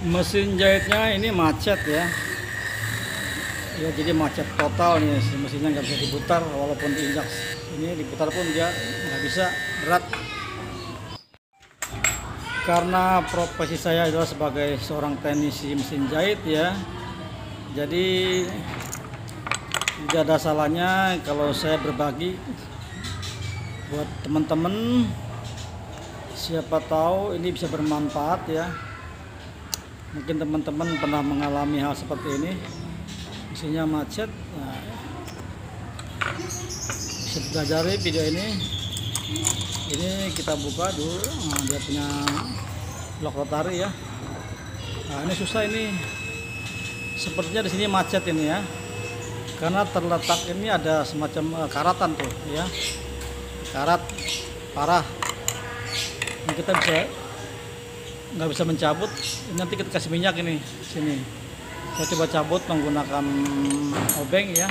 Mesin jahitnya ini macet ya. Ya jadi macet total nih, mesinnya nggak bisa diputar walaupun diinjak ini diputar pun dia nggak bisa, berat. Karena profesi saya adalah sebagai seorang teknisi mesin jahit ya, jadi tidak ada salahnya kalau saya berbagi buat teman-teman, siapa tahu ini bisa bermanfaat ya. Mungkin teman-teman pernah mengalami hal seperti ini, mesinnya macet. Nah, bisa dipelajari video ini kita buka dulu. Nah, dia punya blok rotari ya. Nah, ini susah ini, sepertinya di sini macet ini ya, karena terletak ini ada semacam karatan tuh ya, karat parah. Ini kita nggak bisa mencabut. Ini nanti kita kasih minyak ini sini. Saya coba cabut menggunakan obeng ya,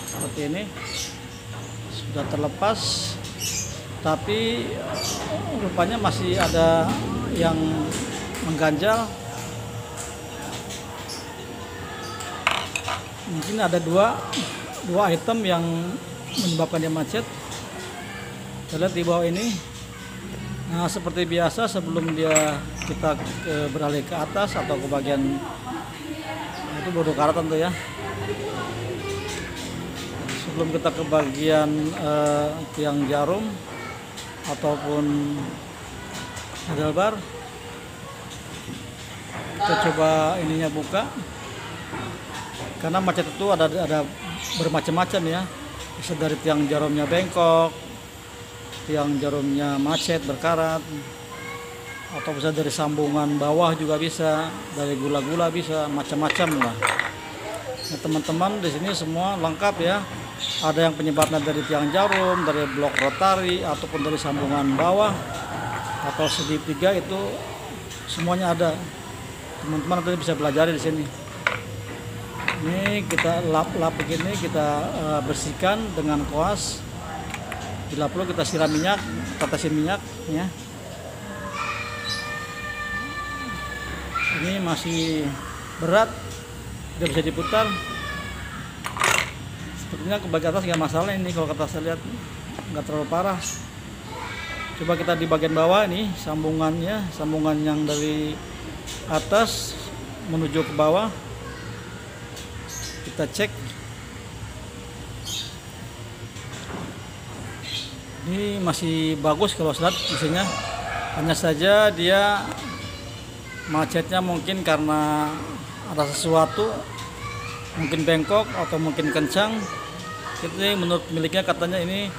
seperti ini. Sudah terlepas, tapi rupanya masih ada yang mengganjal. Mungkin ada dua item yang menyebabkan dia macet. Kita lihat di bawah ini. Nah, seperti biasa sebelum kita beralih ke atas atau ke bagian itu bodoh karatan tuh ya. Sebelum kita ke bagian tiang jarum ataupun handlebar, kita coba ininya buka. Karena macet itu ada bermacam-macam ya. Bisa dari tiang jarumnya bengkok, tiang jarumnya macet berkarat, atau bisa dari sambungan bawah juga bisa, dari gula-gula bisa, macam-macam lah. Nah, teman-teman di sini semua lengkap ya. Ada yang penyebabnya dari tiang jarum, dari blok rotari, ataupun dari sambungan bawah atau segitiga, itu semuanya ada. Teman-teman nanti bisa belajar di sini. Ini kita lap begini, kita bersihkan dengan koas. Bila perlu kita siram minyak, tetesin minyak ya. Ini masih berat, tidak bisa diputar. Sepertinya ke bagian atas nggak masalah ini, kalau kata saya lihat nggak terlalu parah. Coba kita di bagian bawah ini sambungannya, sambungan yang dari atas menuju ke bawah. Kita cek. Ini masih bagus kalau lihat mesinnya. Hanya saja dia macetnya mungkin karena ada sesuatu, mungkin bengkok atau mungkin kencang. Ini menurut miliknya katanya ini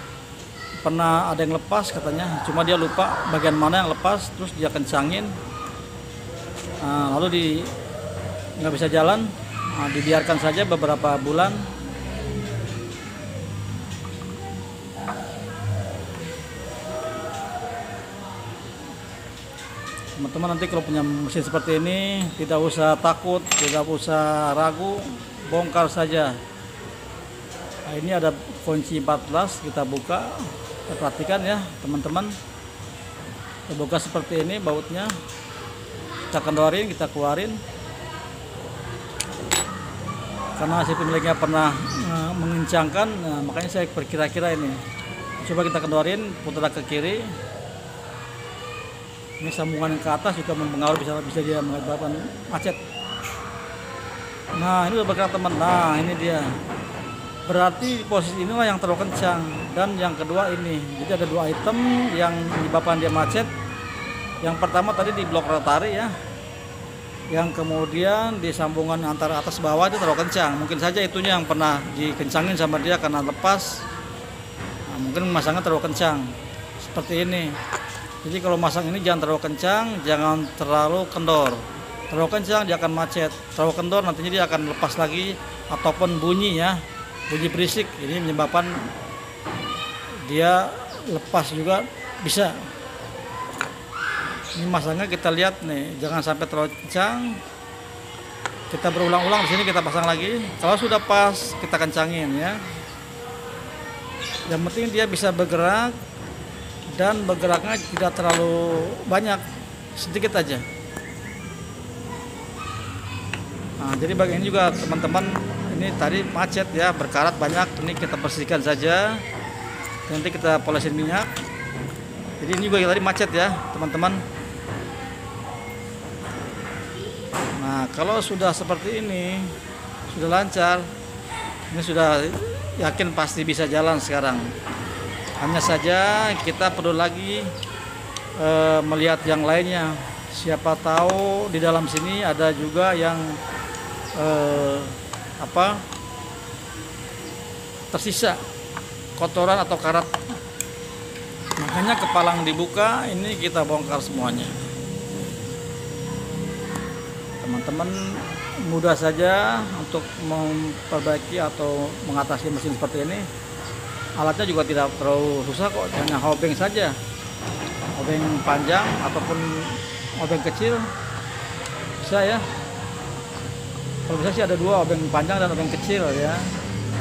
pernah ada yang lepas katanya, cuma dia lupa bagian mana yang lepas, terus dia kencangin. Nah, lalu nggak bisa jalan. Nah, dibiarkan saja beberapa bulan. Teman-teman nanti kalau punya mesin seperti ini tidak usah takut, tidak usah ragu, bongkar saja. Nah, ini ada kunci 14, kita buka, kita perhatikan ya teman-teman. Kita buka seperti ini bautnya, kita kendorin, kita keluarin. Karena si pemiliknya pernah mengencangkan, nah, makanya saya berkira-kira ini. Coba kita kendorin, putar ke kiri. Ini sambungan yang ke atas juga mempengaruhi, bisa dia menyebabkan macet. Nah, ini udah bergerak teman. Nah, ini dia. Berarti posisi inilah yang terlalu kencang. Dan yang kedua ini. Jadi ada dua item yang menyebabkan dia macet. Yang pertama tadi di blok rotari ya. Yang kemudian di sambungan antara atas bawah itu terlalu kencang. Mungkin saja itunya yang pernah dikencangin sama dia karena lepas. Nah, mungkin masangnya terlalu kencang. Seperti ini. Jadi kalau masang ini jangan terlalu kencang, jangan terlalu kendor. Terlalu kencang dia akan macet, terlalu kendor nantinya dia akan lepas lagi, ataupun bunyi ya, bunyi berisik. Ini menyebabkan dia lepas juga bisa. Ini masangnya kita lihat nih, jangan sampai terlalu kencang. Kita berulang-ulang di sini, kita pasang lagi. Kalau sudah pas kita kencangin ya. Yang penting dia bisa bergerak. Dan bergeraknya tidak terlalu banyak, sedikit aja. Nah, jadi bagian ini juga teman-teman, ini tadi macet ya, berkarat banyak. Ini kita bersihkan saja, nanti kita polesin minyak. Jadi ini juga tadi macet ya teman-teman. Nah, kalau sudah seperti ini, sudah lancar, ini sudah yakin pasti bisa jalan sekarang. Hanya saja kita perlu lagi melihat yang lainnya. Siapa tahu di dalam sini ada juga yang tersisa kotoran atau karat. Makanya kepalang dibuka, ini kita bongkar semuanya. Teman-teman mudah saja untuk memperbaiki atau mengatasi mesin seperti ini. Alatnya juga tidak terlalu susah kok, hanya obeng saja, obeng panjang ataupun obeng kecil bisa ya. Kalau bisa sih ada dua, obeng panjang dan obeng kecil ya,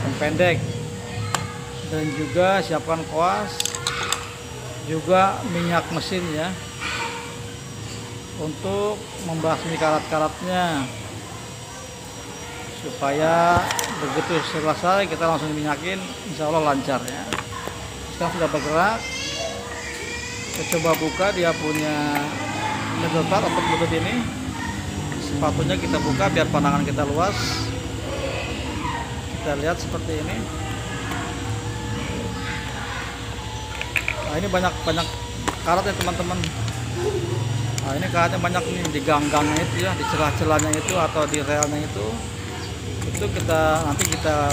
yang pendek. Dan juga siapkan koas, juga minyak mesin ya, untuk membasmi karat-karatnya, supaya begitu selesai kita langsung minyakin, insya Allah lancar ya. Sekarang sudah bergerak, kita coba buka dia punya middle part atau lutut ini. Sepatunya kita buka biar pandangan kita luas. Kita lihat seperti ini. Nah, ini banyak karat ya teman-teman. Nah, ini karatnya banyak nih di gang-gangnya itu ya, di celah-celahnya itu atau di relnya itu nanti kita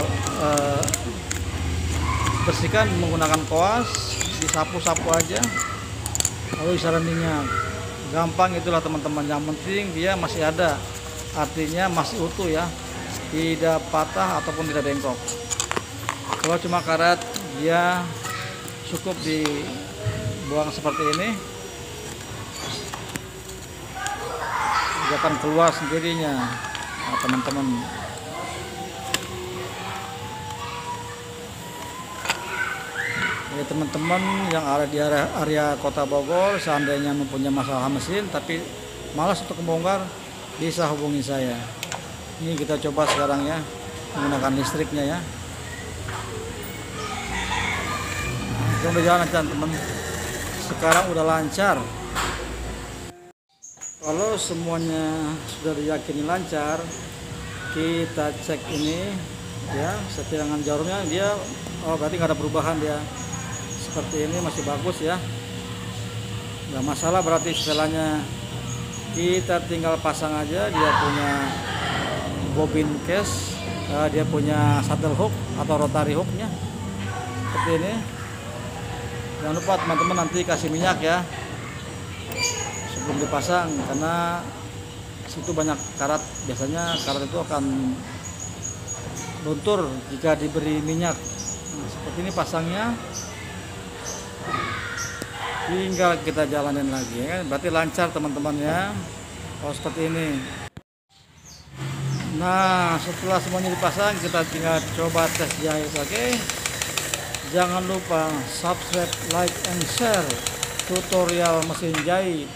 bersihkan menggunakan koas, disapu-sapu aja, lalu isaran minyak. Gampang itulah teman-teman, yang penting dia masih ada, artinya masih utuh ya, tidak patah ataupun tidak bengkok. Kalau cuma karat, dia cukup dibuang seperti ini, dia akan keluar sendirinya. Nah, teman-teman, jadi teman-teman yang ada di area Kota Bogor, seandainya mempunyai masalah mesin tapi malas untuk membongkar, bisa hubungi saya. Ini kita coba sekarang ya, menggunakan listriknya ya. Nah, udah jalan teman-teman. Sekarang udah lancar. Kalau semuanya sudah diyakini lancar, kita cek ini ya, setirangan jarumnya dia, oh berarti nggak ada perubahan dia. Seperti ini masih bagus ya, nggak masalah. Berarti setelahnya kita tinggal pasang aja. Dia punya bobin case, dia punya saddle hook atau rotary hooknya seperti ini. Jangan lupa teman-teman nanti kasih minyak ya sebelum dipasang, karena situ banyak karat. Biasanya karat itu akan luntur jika diberi minyak. Nah, seperti ini pasangnya, tinggal kita jalanin lagi ya, berarti lancar teman-teman ya. Oh seperti ini. Nah, setelah semuanya dipasang, kita tinggal coba tes jahit. Oke, jangan lupa subscribe, like, and share tutorial mesin jahit